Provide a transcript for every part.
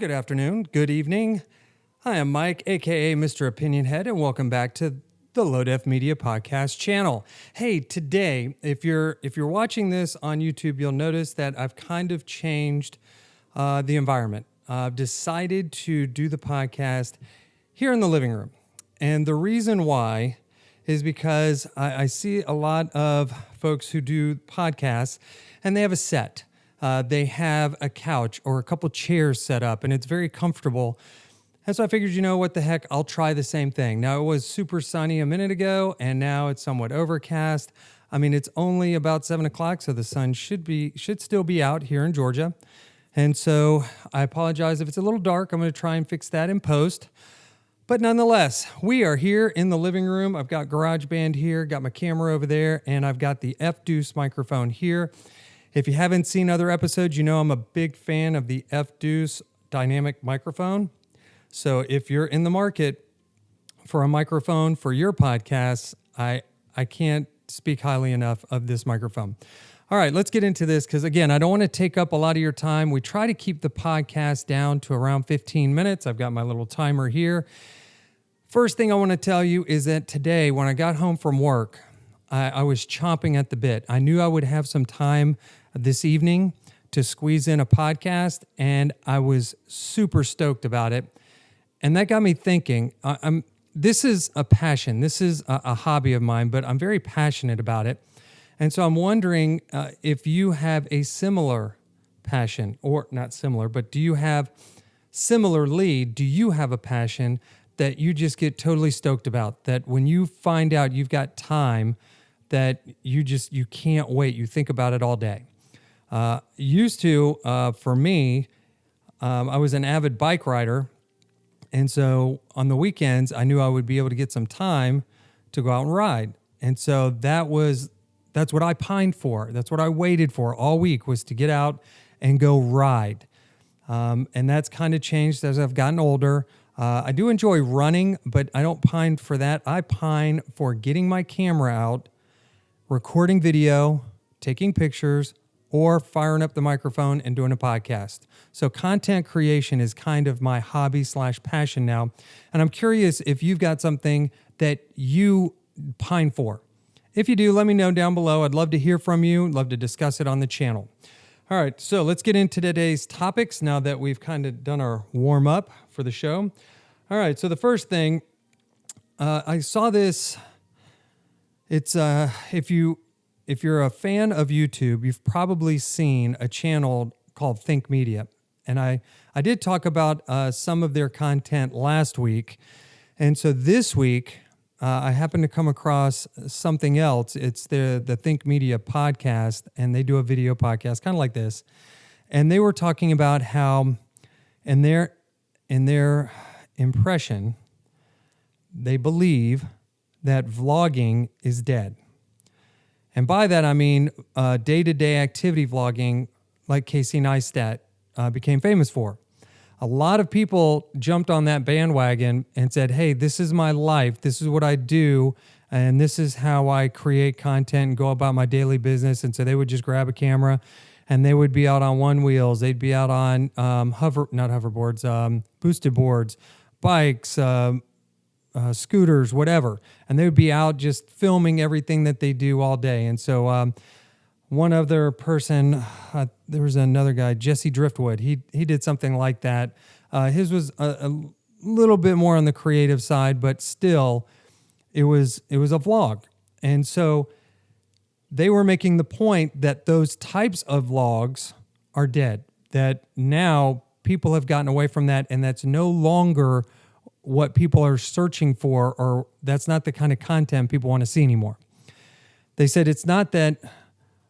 good afternoon, good evening. I am Mike, aka Mr. Opinion Head, and welcome back to the Low Def Media Podcast channel. Hey, today, if you're watching this on YouTube, you'll notice that I've kind of changed the environment. I've decided to do the podcast here in the living room, and the reason why is because I see a lot of folks who do podcasts, and they have a set. They have a couch or a couple chairs set up, and it's very comfortable. And so I figured, what the heck, I'll try the same thing. Now, it was super sunny a minute ago, and now it's somewhat overcast. I mean, it's only about 7 o'clock, so the sun should still be out here in Georgia. And so I apologize if it's a little dark. I'm going to try and fix that in post. But nonetheless, we are here in the living room. I've got GarageBand here, got my camera over there, and I've got the FDuce microphone here. If you haven't seen other episodes, I'm a big fan of the FDuce dynamic microphone. So if you're in the market for a microphone for your podcasts, I can't speak highly enough of this microphone. All right, let's get into this because, again, I don't want to take up a lot of your time. We try to keep the podcast down to around 15 minutes. I've got my little timer here. First thing I want to tell you is that today, when I got home from work, I was chomping at the bit. I knew I would have some time this evening to squeeze in a podcast, and I was super stoked about it. And that got me thinking, this is a passion. This is a hobby of mine, but I'm very passionate about it. And so I'm wondering if you have a similar passion, or not similar, but do you have a passion that you just get totally stoked about, that when you find out you've got time, that you can't wait. You think about it all day. For me, I was an avid bike rider. And so on the weekends, I knew I would be able to get some time to go out and ride. And so that's what I pined for. That's what I waited for all week, was to get out and go ride. And that's kind of changed as I've gotten older. I do enjoy running, but I don't pine for that. I pine for getting my camera out, recording video, taking pictures, or firing up the microphone and doing a podcast. So content creation is kind of my hobby/passion now. And I'm curious if you've got something that you pine for. If you do, let me know down below. I'd love to hear from you. Love to discuss it on the channel. All right, so let's get into today's topics now that we've kind of done our warm up for the show. All right, so the first thing, I saw this. It's if you're a fan of YouTube, you've probably seen a channel called Think Media. And I did talk about some of their content last week. And so this week, I happened to come across something else. It's the Think Media podcast, and they do a video podcast, kind of like this. And they were talking about how in their impression, they believe that vlogging is dead. And by that, I mean day-to-day activity vlogging, like Casey Neistat became famous for. A lot of people jumped on that bandwagon and said, hey, this is my life, this is what I do, and this is how I create content and go about my daily business. And so they would just grab a camera, and they would be out on one wheels. They'd be out on boosted boards, bikes, scooters, whatever. And they would be out just filming everything that they do all day. And so one other person, there was another guy, Jesse Driftwood. He did something like that. His was a little bit more on the creative side, but still, it was a vlog. And so they were making the point that those types of vlogs are dead, that now people have gotten away from that, and that's no longer what people are searching for, or that's not the kind of content people want to see anymore. They said it's not that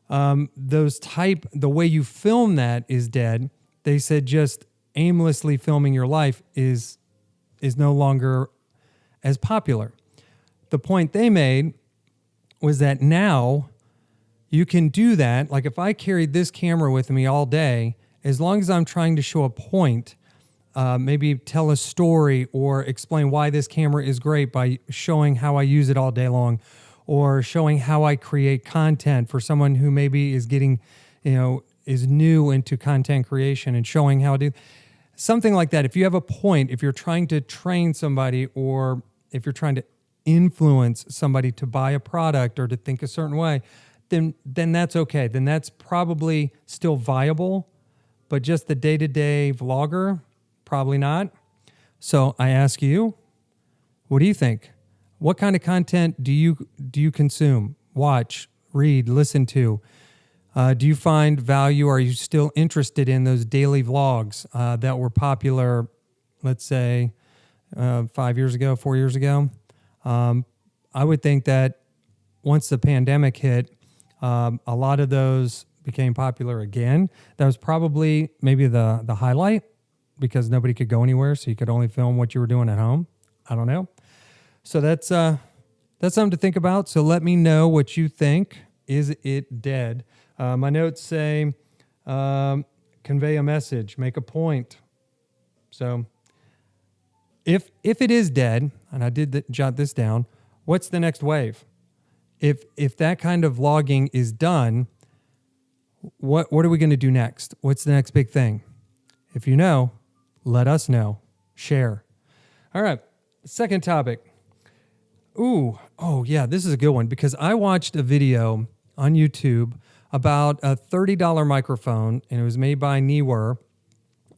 the way you film that is dead. They said just aimlessly filming your life is no longer as popular. The point they made was that now you can do that. Like if I carried this camera with me all day, as long as I'm trying to show a point, maybe tell a story or explain why this camera is great by showing how I use it all day long, or showing how I create content for someone who maybe is getting, is new into content creation, and showing how to do. Something like that. If you have a point, if you're trying to train somebody, or if you're trying to influence somebody to buy a product or to think a certain way, then that's okay. Then that's probably still viable, but just the day-to-day vlogger, probably not. So I ask you, what do you think? What kind of content do you consume, watch, read, listen to? Do you find value? Are you still interested in those daily vlogs that were popular, let's say, 5 years ago, 4 years ago? I would think that once the pandemic hit, a lot of those became popular again. That was probably maybe the highlight, because nobody could go anywhere, so you could only film what you were doing at home. I don't know. So that's something to think about. So let me know what you think. Is it dead? My notes say, convey a message, make a point. So if it is dead, and I did jot this down, what's the next wave? If that kind of vlogging is done, what are we going to do next? What's the next big thing? If you know, let us know. Share. All right. Second topic. Oh yeah, this is a good one, because I watched a video on YouTube about a $30 microphone, and it was made by Neewer,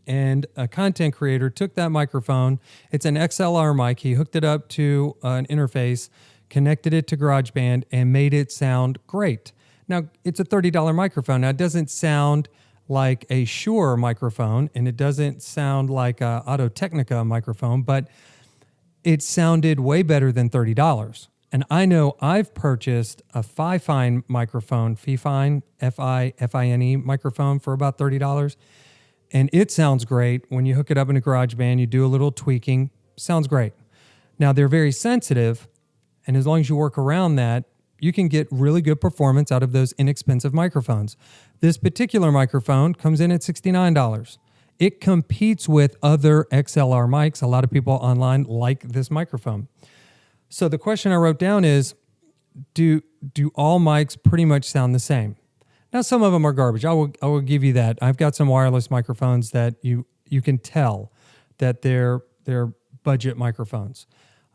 and a content creator took that microphone. It's an XLR mic. He hooked it up to an interface, connected it to GarageBand, and made it sound great. Now, it's a $30 microphone. Now, it doesn't sound like a Shure microphone, and it doesn't sound like a Audio-Technica microphone, but it sounded way better than $30. And I know I've purchased a Fifine microphone, Fifine, F-I-F-I-N-E microphone for about $30. And it sounds great. When you hook it up in a GarageBand, you do a little tweaking, sounds great. Now, they're very sensitive, and as long as you work around that, you can get really good performance out of those inexpensive microphones. This particular microphone comes in at $69. It competes with other XLR mics. A lot of people online like this microphone. So the question I wrote down is, do all mics pretty much sound the same? Now, some of them are garbage. I will give you that. I've got some wireless microphones that you can tell that they're budget microphones.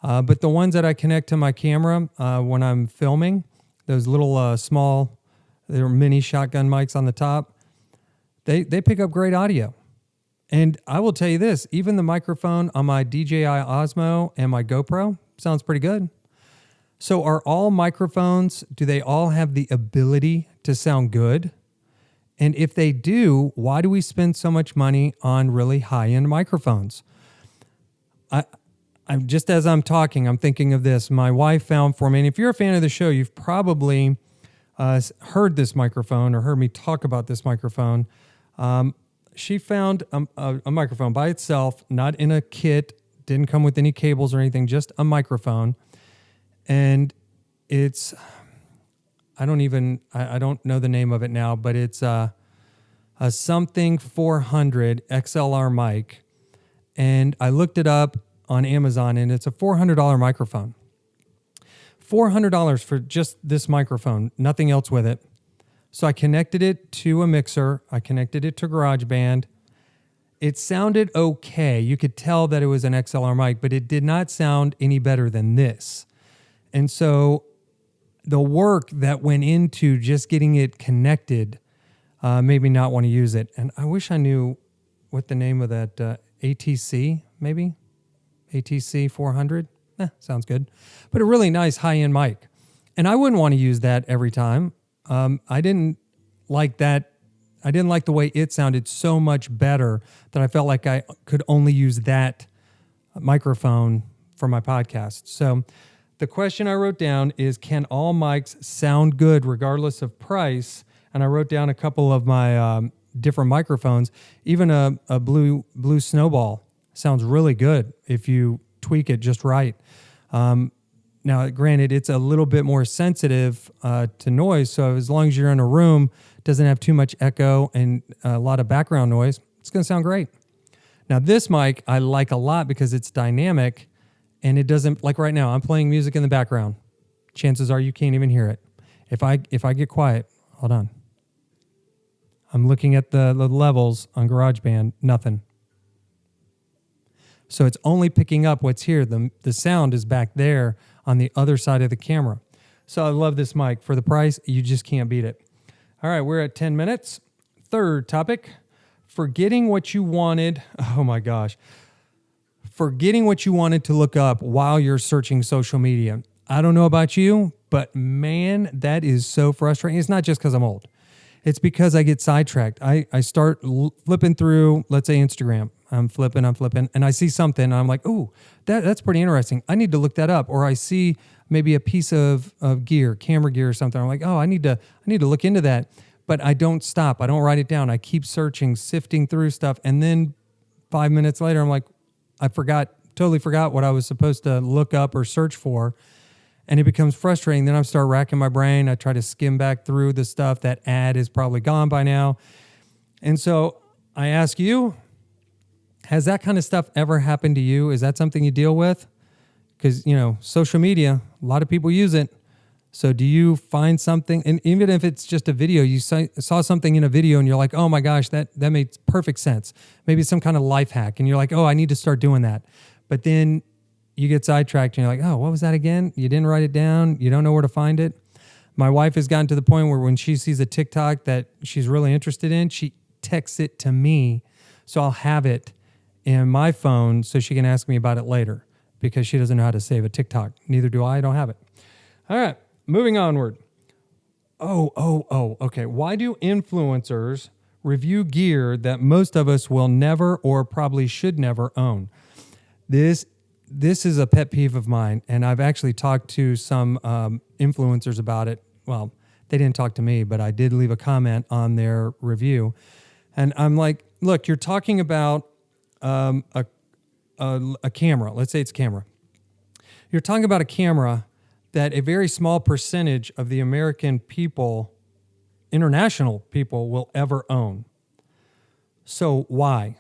But the ones that I connect to my camera when I'm filming, those little small, they're mini shotgun mics on the top, they pick up great audio. And I will tell you this, even the microphone on my DJI Osmo and my GoPro sounds pretty good. So are all microphones, do they all have the ability to sound good? And if they do, why do we spend so much money on really high-end microphones? I'm just as I'm talking, I'm thinking of this. My wife found for me, and if you're a fan of the show, you've probably heard this microphone or heard me talk about this microphone. She found a microphone by itself, not in a kit, didn't come with any cables or anything, just a microphone. And it's, I don't know the name of it now, but it's a something 400 XLR mic. And I looked it up on Amazon, and it's a $400 microphone. $400 for just this microphone, nothing else with it. So I connected it to a mixer. I connected it to GarageBand. It sounded okay. You could tell that it was an XLR mic, but it did not sound any better than this. And so the work that went into just getting it connected made me not want to use it. And I wish I knew what the name of that ATC, maybe? ATC 400? Sounds good. But a really nice high-end mic. And I wouldn't want to use that every time. I didn't like that. I didn't like the way it sounded so much better that I felt like I could only use that microphone for my podcast. So the question I wrote down is, can all mics sound good regardless of price? And I wrote down a couple of my different microphones. Even a blue Snowball sounds really good if you tweak it just right. Now, granted, it's a little bit more sensitive to noise, so as long as you're in a room, doesn't have too much echo and a lot of background noise, it's going to sound great. Now, this mic I like a lot because it's dynamic, and it doesn't, like right now, I'm playing music in the background. Chances are you can't even hear it. If I get quiet, hold on. I'm looking at the levels on GarageBand, nothing. So it's only picking up what's here. The sound is back there on the other side of the camera. So I love this mic. For the price, you just can't beat it. All right, we're at 10 minutes. Third topic, forgetting what you wanted. Oh my gosh. Forgetting what you wanted to look up while you're searching social media. I don't know about you, but man, that is so frustrating. It's not just because I'm old. It's because I get sidetracked. I start flipping through, let's say Instagram. I'm flipping, and I see something, and I'm like, ooh, that's pretty interesting. I need to look that up. Or I see maybe a piece of gear, camera gear or something. I'm like, oh, I need to look into that. But I don't stop. I don't write it down. I keep searching, sifting through stuff. And then 5 minutes later, I'm like, I totally forgot what I was supposed to look up or search for. And it becomes frustrating. Then I start racking my brain. I try to skim back through the stuff. That ad is probably gone by now. And so I ask you, has that kind of stuff ever happened to you? Is that something you deal with? Because, social media, a lot of people use it. So do you find something, and even if it's just a video, you saw something in a video and you're like, oh my gosh, that makes perfect sense. Maybe it's some kind of life hack and you're like, oh, I need to start doing that. But then you get sidetracked and you're like, oh, what was that again? You didn't write it down. You don't know where to find it. My wife has gotten to the point where when she sees a TikTok that she's really interested in, she texts it to me. So I'll have it in my phone so she can ask me about it later because she doesn't know how to save a TikTok. Neither do I. I don't have it. All right. Moving onward. Okay. Why do influencers review gear that most of us will never or probably should never own? This is a pet peeve of mine, and I've actually talked to some influencers about it. Well, they didn't talk to me, but I did leave a comment on their review. And I'm like, look, you're talking about a camera. Let's say it's a camera. You're talking about a camera that a very small percentage of the American people, international people, will ever own. So why?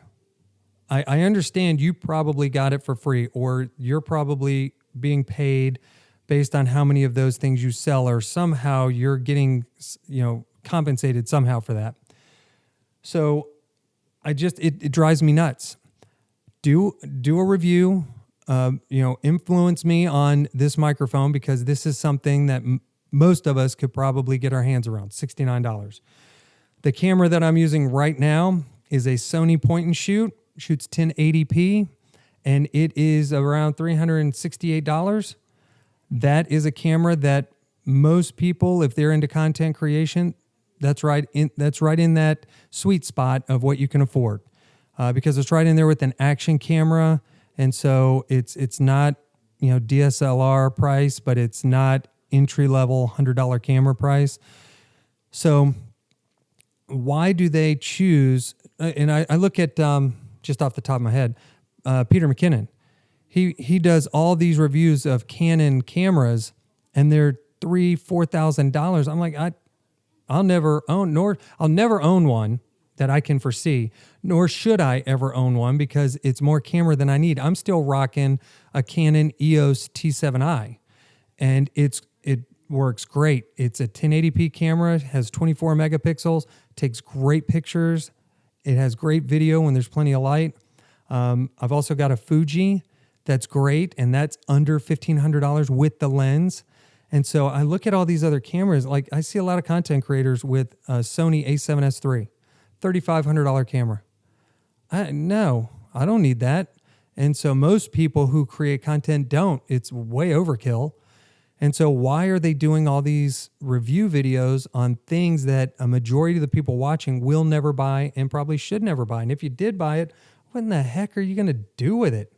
I understand you probably got it for free, or you're probably being paid based on how many of those things you sell, or somehow you're getting, compensated somehow for that. So it drives me nuts. Do a review. Influence me on this microphone because this is something that most of us could probably get our hands around, $69. The camera that I'm using right now is a Sony point and shoot, shoots 1080p, and it is around $368. That is a camera that most people, if they're into content creation, that's right in that sweet spot of what you can afford, because it's right in there with an action camera. And so it's not, DSLR price, but it's not entry-level $100 camera price. So why do they choose, and I look at, just off the top of my head, Peter McKinnon. He does all these reviews of Canon cameras, and they're $3,000-$4,000. I'm like, I'll never own one that I can foresee, nor should I ever own one because it's more camera than I need. I'm still rocking a Canon EOS T7i, and it works great. It's a 1080p camera, has 24 megapixels, takes great pictures. It has great video when there's plenty of light. I've also got a Fuji that's great, and that's under $1,500 with the lens. And so I look at all these other cameras, like I see a lot of content creators with a Sony a7S III. $3,500 camera. No, I don't need that. And so most people who create content don't. It's way overkill. And so why are they doing all these review videos on things that a majority of the people watching will never buy and probably should never buy? And if you did buy it, what in the heck are you going to do with it?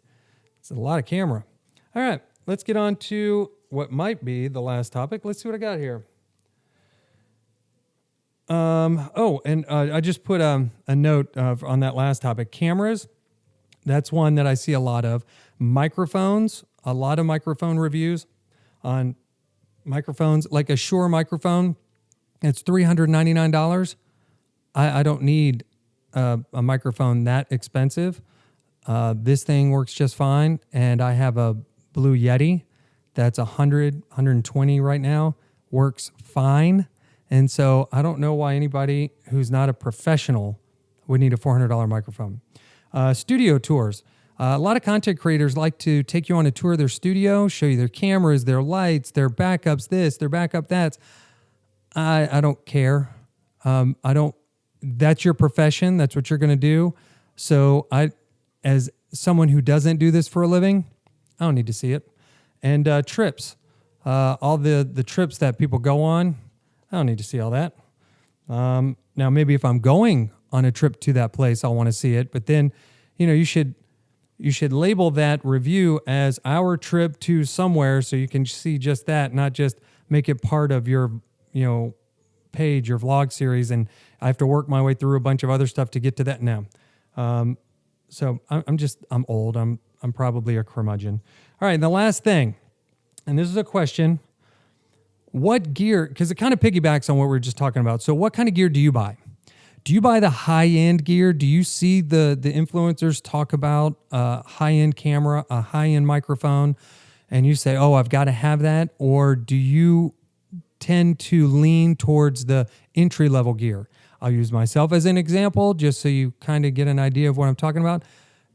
It's a lot of camera. All right, let's get on to what might be the last topic. Let's see what I got here. I just put a note on that last topic. Cameras, that's one that I see a lot of. Microphones, a lot of microphone reviews on microphones, like a Shure microphone. It's $399. I don't need a microphone that expensive. This thing works just fine, and I have a Blue Yeti that's $120 right now. Works fine. And so I don't know why anybody who's not a professional would need a $400 microphone. Studio tours. A lot of content creators like to take you on a tour of their studio, show you their cameras, their lights, their backups, this, their backup that. I don't care. I don't. That's your profession. That's what you're going to do. So as someone who doesn't do this for a living, I don't need to see it. And trips, all the trips that people go on, I don't need to see all that. Now, maybe if I'm going on a trip to that place, I'll want to see it. But then, you should label that review as our trip to somewhere so you can see just that, not just make it part of your, page, your vlog series. And I have to work my way through a bunch of other stuff to get to that now. So I'm old. I'm probably a curmudgeon. All right. And the last thing, and this is a question, what gear, because it kind of piggybacks on what we were just talking about. So what kind of gear do you buy? Do you buy the high-end gear? Do you see the influencers talk about a high-end camera, a high-end microphone, and you say, oh, I've got to have that? Or do you tend to lean towards the entry-level gear? I'll use myself as an example, just so you kind of get an idea of what I'm talking about.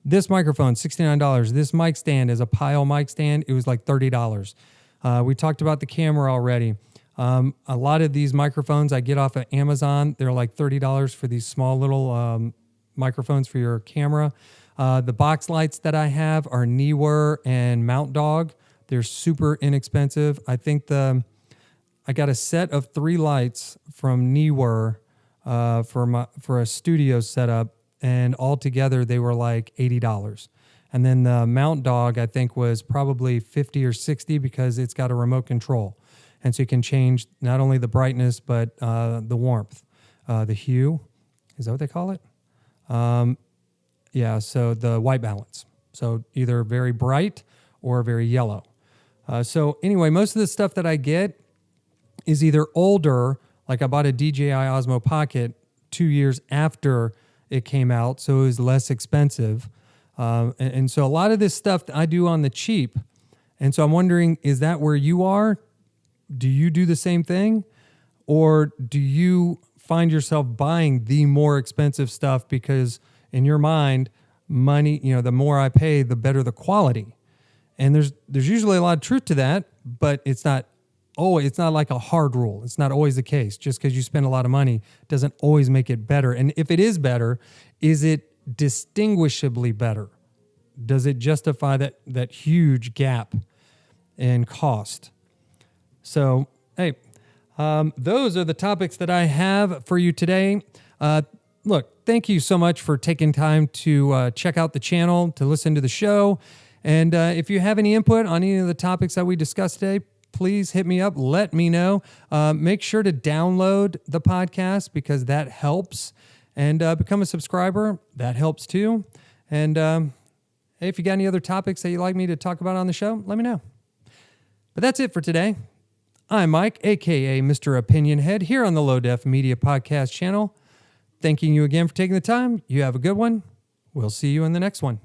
This microphone, $69. This mic stand is a Pile mic stand. It was like $30. We talked about the camera already. A lot of these microphones I get off of Amazon. They're like $30 for these small little microphones for your camera. The box lights that I have are Neewer and Mount Dog. They're super inexpensive. I think I got a set of 3 lights from Neewer for a studio setup, and altogether they were like $80. And then the Mount Dog, I think, was probably $50 or $60 because it's got a remote control. And so you can change not only the brightness, but the warmth, the hue. Is that what they call it? Yeah, so the white balance. So either very bright or very yellow. So anyway, most of the stuff that I get is either older, like I bought a DJI Osmo Pocket 2 years after it came out, so it was less expensive. And so a lot of this stuff I do on the cheap. And so I'm wondering, is that where you are? Do you do the same thing? Or do you find yourself buying the more expensive stuff because in your mind, money, the more I pay, the better the quality? And there's usually a lot of truth to that, but it's not like a hard rule. It's not always the case. Just because you spend a lot of money doesn't always make it better. And if it is better, is it distinguishably better? Does it justify that huge gap in cost? So, hey, those are the topics that I have for you today. Look, thank you so much for taking time to check out the channel, to listen to the show. And if you have any input on any of the topics that we discussed today, please hit me up. Let me know. Make sure to download the podcast because that helps. And become a subscriber. That helps too. And hey, if you got any other topics that you'd like me to talk about on the show, let me know. But that's it for today. I'm Mike, a.k.a. Mr. Opinion Head, here on the Low Def Media Podcast channel. Thanking you again for taking the time. You have a good one. We'll see you in the next one.